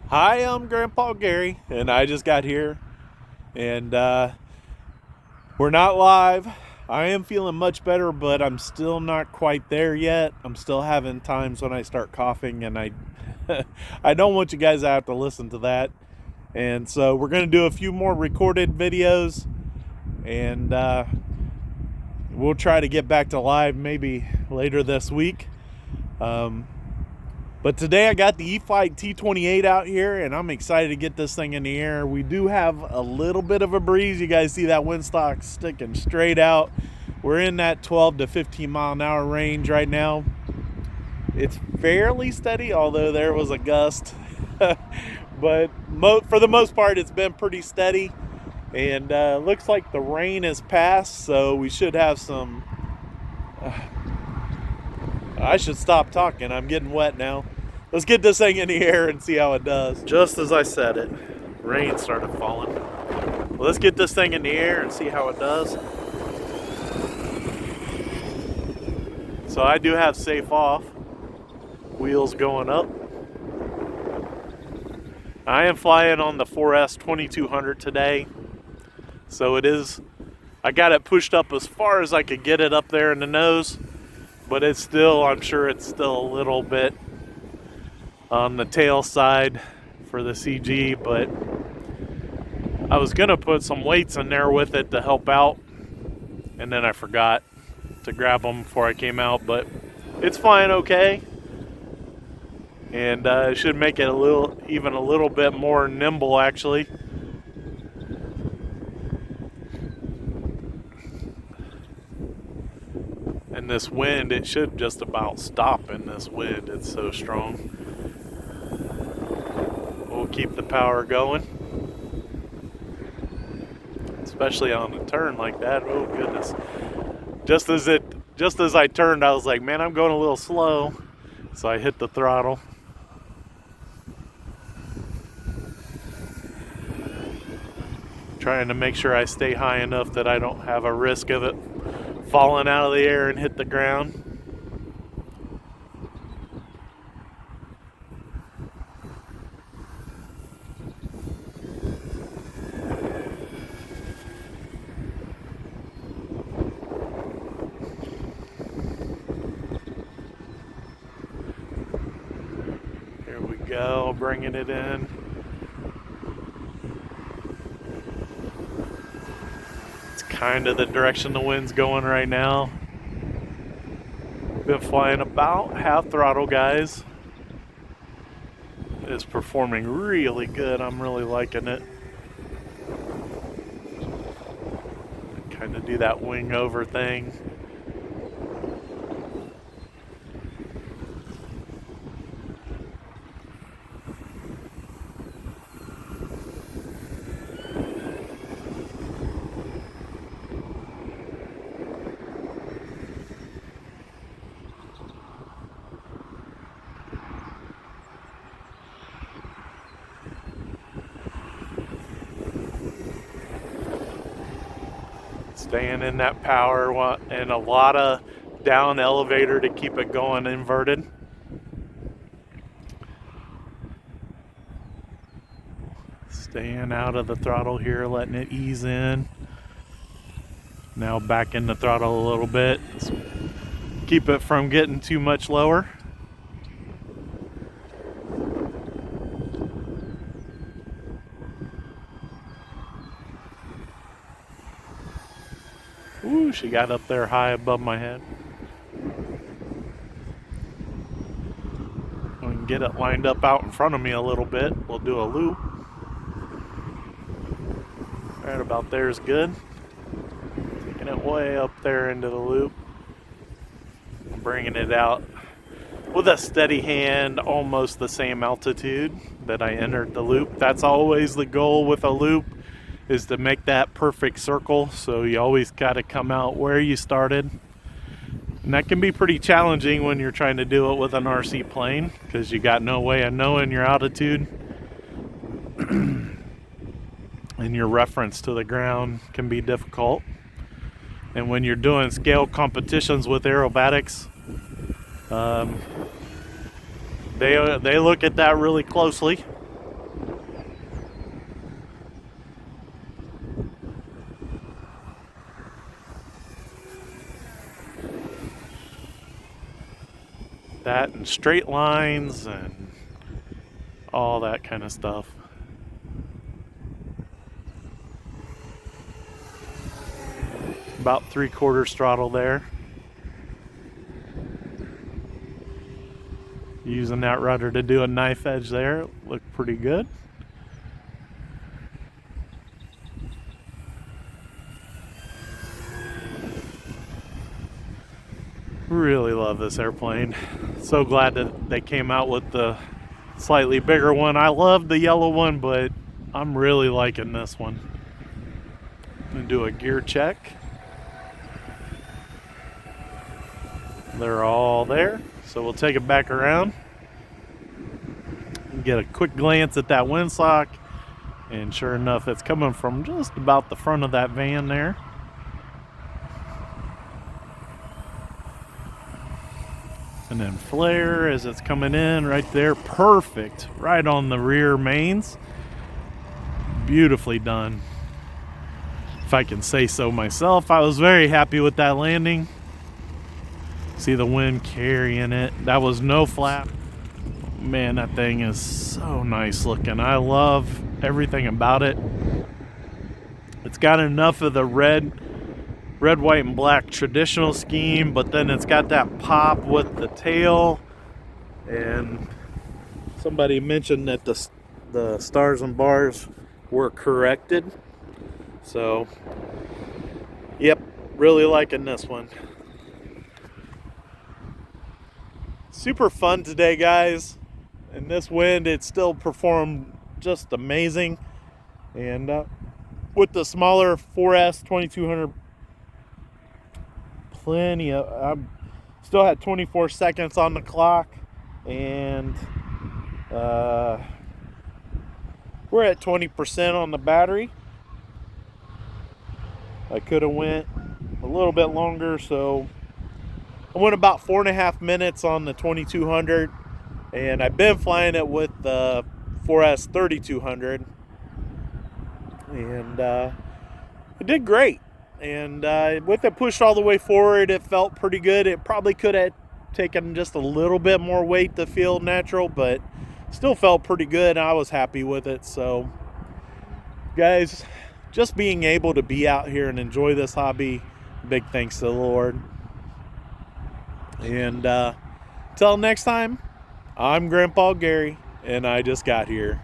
Hi, I'm Grandpa Gary, and I just got here, and we're not live. I am feeling much better, but I'm still not quite there yet. I'm still having times when I start coughing, and I I don't want you guys to have to listen to that. And so we're going to do a few more recorded videos, and we'll try to get back to live maybe later this week. But today I got the E-flite T-28 out here, and I'm excited to get this thing in the air. We do have a little bit of a breeze. You guys see that windstock sticking straight out. We're in that 12 to 15 mile an hour range right now. It's fairly steady, although there was a gust. But for the most part, it's been pretty steady. And looks like the rain has passed, so we should have some... I should stop talking. I'm getting wet now. Let's get this thing in the air and see how it does. Just as I said it, rain started falling. Well, let's get this thing in the air and see how it does. So I do have safe off. Wheels going up. I am flying on the 4S 2200 today. So it is, I got it pushed up as far as I could get it up there in the nose. But it's still, I'm sure it's still a little bit on the tail side for the CG, but I was gonna put some weights in there with it to help out, and then I forgot to grab them before I came out, but it's flying okay, and it should make it even a little bit more nimble actually. And this wind, it should just about stop in this wind. It's so strong. We'll keep the power going, especially on a turn like that. Oh goodness! Just as I turned, I was like, man, I'm going a little slow, so I hit the throttle. Trying to make sure I stay high enough that I don't have a risk of it falling out of the air and hit the ground. Here we go, bringing it in. It's kind of the direction the wind's going right now. Been flying about half throttle, guys. It's performing really good. I'm really liking it. Kind of do that wing over thing. Staying in that power and a lot of down elevator to keep it going inverted. Staying out of the throttle here, letting it ease in. Now back in the throttle a little bit. Keep it from getting too much lower. Ooh, she got up there high above my head. We can get it lined up out in front of me a little bit. We'll do a loop. Right about there is good. Taking it way up there into the loop. Bringing it out with a steady hand, almost the same altitude that I entered the loop. That's always the goal with a loop, is to make that perfect circle. So you always got to come out where you started. And that can be pretty challenging when you're trying to do it with an RC plane, because you got no way of knowing your altitude. And your reference to the ground can be difficult. And when you're doing scale competitions with aerobatics, they look at that really closely. that, and straight lines and all that kind of stuff. About 3/4 throttle there. Using that rudder to do a knife edge there. It looked pretty good. Really love this airplane. So glad that they came out with the slightly bigger one. I love the yellow one, but I'm really liking this one. I'm gonna do a gear check. They're all there, so we'll take it back around and get a quick glance at that windsock, and sure enough, it's coming from just about the front of that van there. And then flare as it's coming in right there, perfect, right on the rear mains. Beautifully done, if I can say so myself. I was very happy with that landing. See the wind carrying it. That was no flap. Man, that thing is so nice looking. I love everything about it. It's got enough of the red, white, and black traditional scheme, but then it's got that pop with the tail. And somebody mentioned that the stars and bars were corrected. So, yep, really liking this one. Super fun today, guys. In this wind, it still performed just amazing. And with the smaller 4S 2200, plenty of, I still had 24 seconds on the clock, and we're at 20% on the battery. I could have went a little bit longer, so I went about 4.5 minutes on the 2200, and I've been flying it with the 4S 3200, and it did great. And with it pushed all the way forward, it felt pretty good. It probably could have taken just a little bit more weight to feel natural, but still felt pretty good. I was happy with it. So, guys, just being able to be out here and enjoy this hobby, big thanks to the Lord. And until next time, I'm Grandpa Gary, and I just got here.